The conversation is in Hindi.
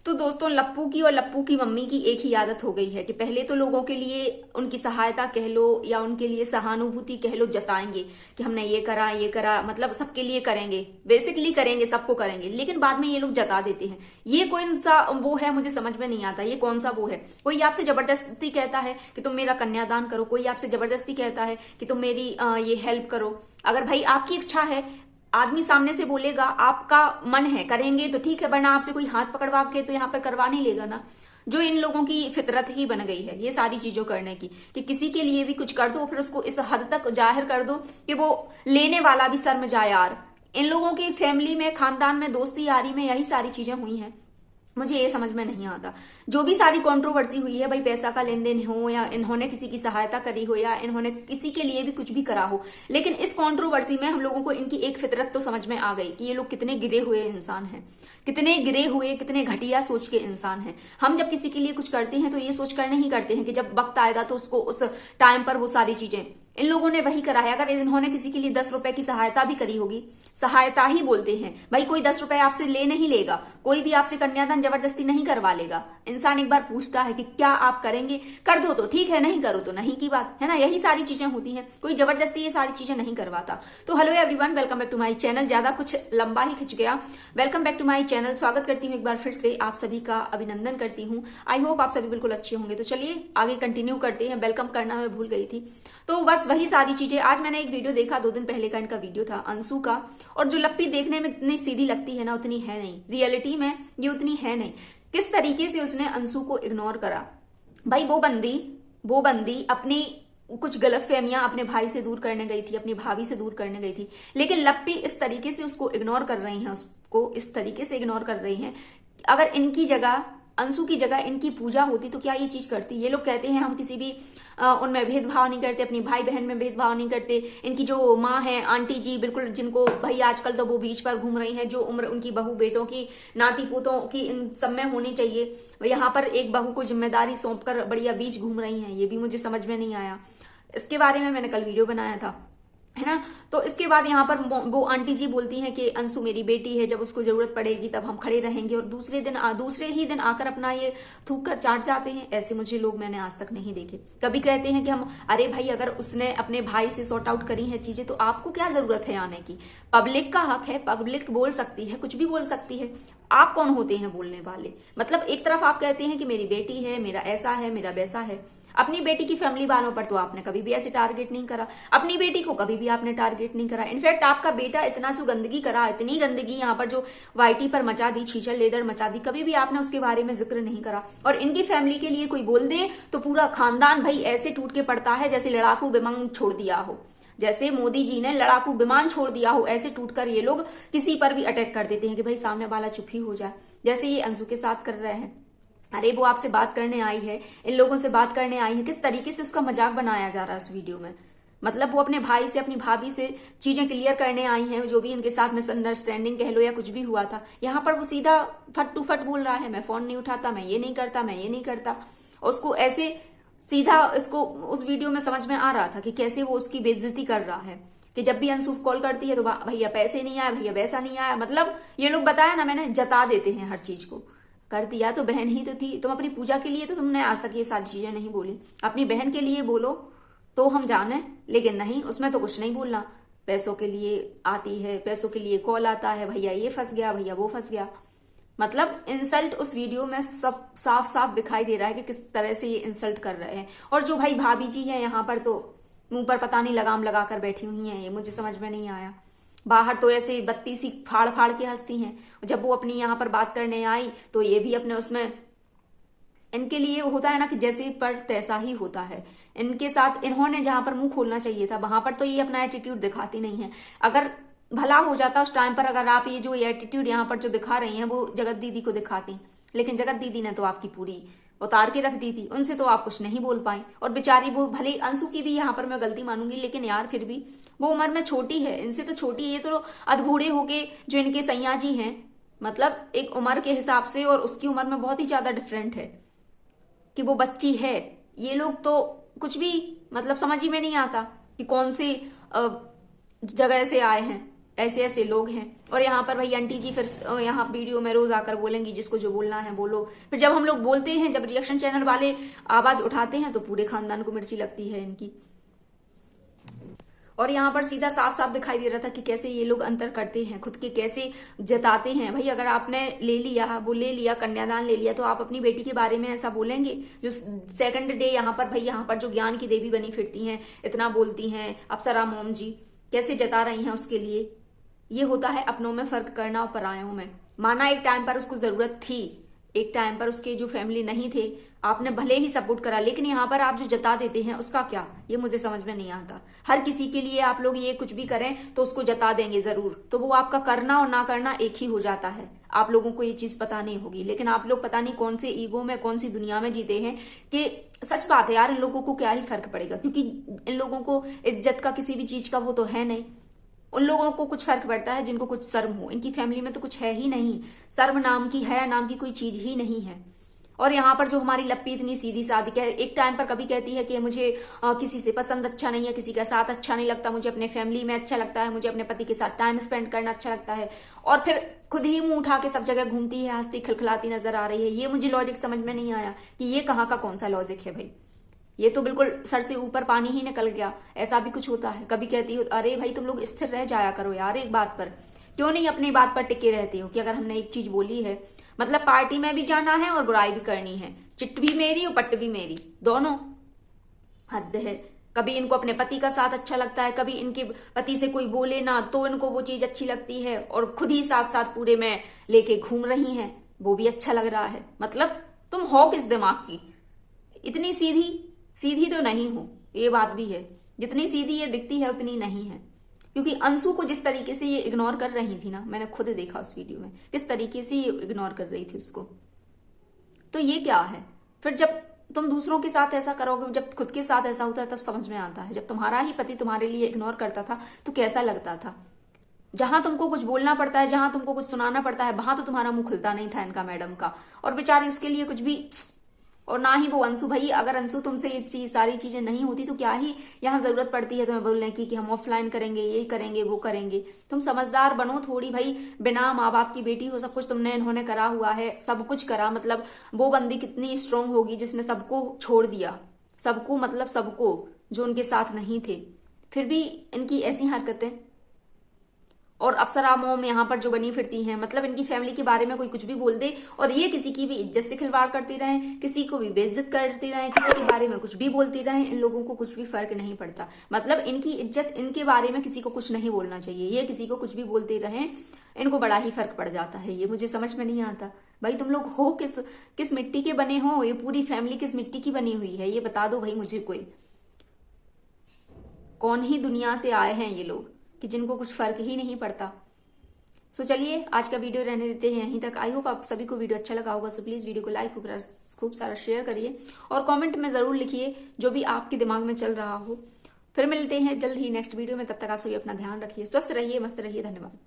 तो दोस्तों, लप्पू की और लप्पू की मम्मी की एक ही आदत हो गई है कि पहले तो लोगों के लिए उनकी सहायता कह लो या उनके लिए सहानुभूति कह लो जताएंगे कि हमने ये करा, मतलब सबके लिए करेंगे, बेसिकली करेंगे, सबको करेंगे, लेकिन बाद में ये लोग जता देते हैं। ये कौन सा वो है, मुझे समझ में नहीं आता। ये कौन सा वो है? कोई आपसे जबरदस्ती कहता है कि तुम मेरा कन्यादान करो, कोई आपसे जबरदस्ती कहता है कि तुम मेरी ये हेल्प करो। अगर भाई आपकी इच्छा है, आदमी सामने से बोलेगा, आपका मन है, करेंगे तो ठीक है, वरना आपसे कोई हाथ पकड़वा के तो यहाँ पर करवा नहीं लेगा ना। जो इन लोगों की फितरत ही बन गई है ये सारी चीजों करने की, कि किसी के लिए भी कुछ कर दो फिर उसको इस हद तक जाहिर कर दो कि वो लेने वाला भी शर्म जाए। यार, इन लोगों की फैमिली में, खानदान में, दोस्ती यारी में यही सारी चीजें हुई हैं। मुझे ये समझ में नहीं आता। जो भी सारी कंट्रोवर्सी हुई है, भाई पैसा का लेन देन हो या इन्होंने किसी की सहायता करी हो या इन्होंने किसी के लिए भी कुछ भी करा हो, लेकिन इस कंट्रोवर्सी में हम लोगों को इनकी एक फितरत तो समझ में आ गई कि ये लोग कितने गिरे हुए इंसान हैं, कितने गिरे हुए, कितने घटिया सोच के इंसान हैं। हम जब किसी के लिए कुछ करते हैं तो ये सोच कर नहीं करते हैं कि जब वक्त आएगा तो उसको उस टाइम पर वो सारी चीजें, इन लोगों ने वही करा है। अगर इन्होंने किसी के लिए 10 रुपए की सहायता भी करी होगी, सहायता ही बोलते हैं भाई, कोई 10 रुपए आपसे ले नहीं लेगा, कोई भी आपसे कन्यादान जबरदस्ती नहीं करवा लेगा। इंसान एक बार पूछता है कि क्या आप करेंगे, कर दो तो ठीक है, नहीं करो तो नहीं की बात है ना। यही सारी चीजें होती हैं, कोई जबरदस्ती ये सारी चीजें नहीं करवाता। तो hello everyone, welcome back to my channel. ज्यादा कुछ लंबा ही खिंच गया। Welcome back to my channel. स्वागत करती हूँ एक बार फिर से, आप सभी का अभिनंदन करती हूँ। आई होप आप सभी बिल्कुल अच्छे होंगे। तो चलिए आगे कंटिन्यू करते हैं। वेलकम करना मैं भूल गई थी। तो बस वही सारी चीजें। आज मैंने एक वीडियो देखा, 2 दिन पहले का इनका वीडियो था, अंशु का। और जो लप्पी देखने में इतनी सीधी लगती है ना, उतनी है नहीं रियलिटी में, ये उतनी है नहीं। किस तरीके से उसने अंशु को इग्नोर करा। भाई वो बंदी अपनी कुछ गलतफहमियां अपने भाई से दूर करने गई थी, अपनी भाभी से दूर करने गई थी, लेकिन लप्पी इस तरीके से उसको इग्नोर कर रही हैं, उसको इस तरीके से इग्नोर कर रही हैं। अगर इनकी जगह, अंशु की जगह इनकी पूजा होती तो क्या ये चीज करती? ये लोग कहते हैं हम किसी भी उनमें भेदभाव नहीं करते, अपनी भाई बहन में भेदभाव नहीं करते। इनकी जो माँ है, आंटी जी, बिल्कुल, जिनको भाई आजकल तो वो बीच पर घूम रही हैं, जो उम्र उनकी बहू बेटों की, नाती पोतों की इन सब में होनी चाहिए, यहाँ पर एक बहू को जिम्मेदारी सौंप कर बढ़िया बीच घूम रही हैं। ये भी मुझे समझ में नहीं आया। इसके बारे में मैंने कल वीडियो बनाया था, है ना। तो इसके बाद यहाँ पर वो आंटी जी बोलती हैं कि अंशु मेरी बेटी है, जब उसको जरूरत पड़ेगी तब हम खड़े रहेंगे, और दूसरे ही दिन आकर अपना ये थूक कर चाट जाते हैं। ऐसे मुझे लोग मैंने आज तक नहीं देखे। कभी कहते हैं कि हम, अरे भाई अगर उसने अपने भाई से सॉर्ट आउट करी है चीजें तो आपको क्या जरूरत है आने की? पब्लिक का हक है, पब्लिक बोल सकती है, कुछ भी बोल सकती है। आप कौन होते हैं बोलने वाले? मतलब एक तरफ आप कहते हैं कि मेरी बेटी है, मेरा ऐसा है, मेरा वैसा है। अपनी बेटी की फैमिली वालों पर तो आपने कभी भी ऐसे टारगेट नहीं करा, अपनी बेटी को कभी भी आपने टारगेट नहीं करा। इनफैक्ट आपका बेटा इतना जो गंदगी करा, इतनी गंदगी यहाँ पर जो वाईटी पर मचा दी, छीछड़ लेदर मचा दी, कभी भी आपने उसके बारे में जिक्र नहीं करा। और इनकी फैमिली के लिए कोई बोल दे तो पूरा खानदान भाई ऐसे टूट के पड़ता है जैसे लड़ाकू विमान छोड़ दिया हो, जैसे मोदी जी ने लड़ाकू विमान छोड़ दिया हो। ऐसे टूटकर ये लोग किसी पर भी अटैक कर देते हैं कि भाई सामने वाला चुप ही हो जाए, जैसे ये अंशु के साथ कर रहे हैं। अरे वो आपसे बात करने आई है, इन लोगों से बात करने आई है, किस तरीके से उसका मजाक बनाया जा रहा है उस वीडियो में। मतलब वो अपने भाई से, अपनी भाभी से चीजें क्लियर करने आई हैं, जो भी इनके साथ मिसअंडरस्टैंडिंग कह लो या कुछ भी हुआ था। यहाँ पर वो सीधा फट टू फट बोल रहा है, मैं फोन नहीं उठाता, मैं ये नहीं करता, मैं ये नहीं करता। और उसको ऐसे सीधा, इसको उस वीडियो में समझ में आ रहा था कि कैसे वो उसकी बेइज्जती कर रहा है, कि जब भी अंशु कॉल करती है तो भैया पैसे नहीं आए, भैया वैसा नहीं आया। मतलब ये लोग, बताया ना मैंने, जता देते हैं हर चीज को। कर दिया तो बहन ही तो थी, तुम अपनी पूजा के लिए तो तुमने आज तक ये सारी चीजें नहीं बोली। अपनी बहन के लिए बोलो तो हम जाने, लेकिन नहीं, उसमें तो कुछ नहीं बोलना। पैसों के लिए आती है, पैसों के लिए कॉल आता है, भैया ये फंस गया, भैया वो फंस गया। मतलब इंसल्ट उस वीडियो में सब साफ साफ दिखाई दे रहा है कि किस तरह से ये इंसल्ट कर रहे हैं। और जो भाई भाभी जी है यहाँ पर, तो मुंह पर पता नहीं लगाम लगाकर बैठी हुई हैं। ये मुझे समझ में नहीं आया। बाहर तो ऐसे बत्ती सी फाड़ फाड़ के हंसती हैं, जब वो अपनी यहाँ पर बात करने आई तो ये भी अपने उसमें, इनके लिए होता है ना कि जैसे पर तैसा ही होता है। इनके साथ इन्होंने जहां पर मुंह खोलना चाहिए था, वहां पर तो ये अपना एटीट्यूड दिखाती नहीं है। अगर भला हो जाता उस टाइम पर, अगर आप ये जो एटीट्यूड यहाँ पर जो दिखा रही हैं वो जगत दीदी को दिखाती, लेकिन जगत दीदी ने तो आपकी पूरी उतार के रख दी थी। उनसे तो आप कुछ नहीं बोल पाई। और बेचारी वो, भले अंशु की भी यहाँ पर मैं गलती मानूंगी, लेकिन यार फिर भी वो उम्र में छोटी है, इनसे तो छोटी है। ये तो अधबूढ़े होके जो इनके सैया जी हैं, मतलब एक उम्र के हिसाब से और उसकी उम्र में बहुत ही ज्यादा डिफरेंट है कि वो बच्ची है। ये लोग तो कुछ भी, मतलब समझ ही में नहीं आता कि कौन सी जगह से आए हैं। ऐसे ऐसे लोग हैं। और यहाँ पर भाई आंटी जी फिर यहाँ वीडियो में रोज आकर बोलेंगी जिसको जो बोलना है बोलो। फिर जब हम लोग बोलते हैं, जब रिएक्शन चैनल वाले आवाज उठाते हैं तो पूरे खानदान को मिर्ची लगती है इनकी। और यहाँ पर सीधा साफ साफ दिखाई दे रहा था कि कैसे ये लोग अंतर करते हैं, खुद के कैसे जताते हैं। भाई अगर आपने ले लिया, वो ले लिया, कन्यादान ले लिया, तो आप अपनी बेटी के बारे में ऐसा बोलेंगे? जो सेकंड डे यहाँ पर भाई, यहाँ पर जो ज्ञान की देवी बनी फिरती हैं, इतना बोलती हैं, अप्सरा मोम जी कैसे जता रही हैं उसके लिए। ये होता है अपनों में फर्क करना और परायों में। माना एक टाइम पर उसको जरूरत थी, एक टाइम पर उसके जो फैमिली नहीं थे, आपने भले ही सपोर्ट करा, लेकिन यहाँ पर आप जो जता देते हैं उसका क्या, ये मुझे समझ में नहीं आता। हर किसी के लिए आप लोग ये कुछ भी करें तो उसको जता देंगे जरूर, तो वो आपका करना और ना करना एक ही हो जाता है। आप लोगों को ये चीज पता नहीं होगी, लेकिन आप लोग पता नहीं कौन से ईगो में, कौन सी दुनिया में जीते हैं कि सच बात है यार, इन लोगों को क्या ही फर्क पड़ेगा, क्योंकि इन लोगों को इज्जत का किसी भी चीज का वो तो है नहीं। उन लोगों को कुछ फर्क पड़ता है जिनको कुछ शर्म हो। इनकी फैमिली में तो कुछ है ही नहीं, शर्म नाम की, हया नाम की कोई चीज ही नहीं है। और यहाँ पर जो हमारी लप्पी इतनी सीधी सादी, एक टाइम पर कभी कहती है कि मुझे किसी से पसंद अच्छा नहीं है, किसी का साथ अच्छा नहीं लगता, मुझे अपने फैमिली में अच्छा लगता है, मुझे अपने पति के साथ टाइम स्पेंड करना अच्छा लगता है, और फिर खुद ही मुंह उठा के सब जगह घूमती है, हंसती खिलखिलाती नजर आ रही है। ये मुझे लॉजिक समझ में नहीं आया कि ये कहाँ का कौन सा लॉजिक है भाई। ये तो बिल्कुल सर से ऊपर पानी ही निकल गया। ऐसा भी कुछ होता है? कभी कहती हो अरे भाई तुम लोग स्थिर रह जाया करो यार एक बात पर, क्यों नहीं अपनी बात पर टिके रहते हो कि अगर हमने एक चीज बोली है मतलब पार्टी में भी जाना है और बुराई भी करनी है, चिट भी मेरी और पट्ट भी मेरी, दोनों। हद है। कभी इनको अपने पति का साथ अच्छा लगता है, कभी इनके पति से कोई बोले ना तो इनको वो चीज अच्छी लगती है, और खुद ही साथ साथ पूरे में लेके घूम रही हैं, वो भी अच्छा लग रहा है। मतलब तुम हो किस दिमाग की? इतनी सीधी तो नहीं हो, ये बात भी है। जितनी सीधी ये दिखती है उतनी नहीं है, क्योंकि अंशु को जिस तरीके से ये इग्नोर कर रही थी ना, मैंने खुद देखा उस वीडियो में किस तरीके से ये इग्नोर कर रही थी उसको। तो ये क्या है? फिर जब तुम दूसरों के साथ ऐसा करोगे, जब खुद के साथ ऐसा होता है तब समझ में आता है। जब तुम्हारा ही पति तुम्हारे लिए इग्नोर करता था तो कैसा लगता था? जहां तुमको कुछ बोलना पड़ता है, जहां तुमको कुछ सुनाना पड़ता है, वहां तो तुम्हारा मुंह खुलता नहीं था इनका, मैडम का। और बेचारी उसके लिए कुछ भी, और ना ही वो अंशु। भाई अगर अंशु तुमसे ये सारी चीजें नहीं होती तो क्या ही यहाँ जरूरत पड़ती है तुम्हें बोलने की कि हम ऑफलाइन करेंगे, ये करेंगे, वो करेंगे। तुम समझदार बनो थोड़ी भाई। बिना माँ बाप की बेटी हो, सब कुछ तुमने इन्होंने करा हुआ है, सब कुछ करा। मतलब वो बंदी कितनी स्ट्रांग होगी जिसने सबको छोड़ दिया, सबको, मतलब सबको जो उनके साथ नहीं थे, फिर भी इनकी ऐसी हरकतें। और अप्सरा मोम यहाँ पर जो बनी फिरती हैं, मतलब इनकी फैमिली के बारे में कोई कुछ भी बोल दे और ये किसी की भी इज्जत से खिलवाड़ करती रहे, किसी को भी बेइज्जत करती रहे, किसी के बारे में कुछ भी बोलती रहे, इन लोगों को कुछ भी फर्क नहीं पड़ता। मतलब इनकी इज्जत, इनके बारे में किसी को कुछ नहीं बोलना चाहिए, ये किसी को कुछ भी बोलते रहे इनको बड़ा ही फर्क पड़ जाता है। ये मुझे समझ में नहीं आता भाई, तुम लोग हो किस मिट्टी के बने हो? ये पूरी फैमिली किस मिट्टी की बनी हुई है? ये बता दो भाई मुझे। कोई कौन ही दुनिया से आए हैं ये लोग कि जिनको कुछ फर्क ही नहीं पड़ता। सो चलिए आज का वीडियो रहने देते हैं यहीं तक। आई होप आप सभी को वीडियो अच्छा लगा होगा। सो प्लीज वीडियो को लाइक खूब सारा शेयर करिए और कमेंट में जरूर लिखिए जो भी आपके दिमाग में चल रहा हो। फिर मिलते हैं जल्द ही नेक्स्ट वीडियो में, तब तक आप सभी अपना ध्यान रखिए, स्वस्थ रहिए, मस्त रहिए। धन्यवाद।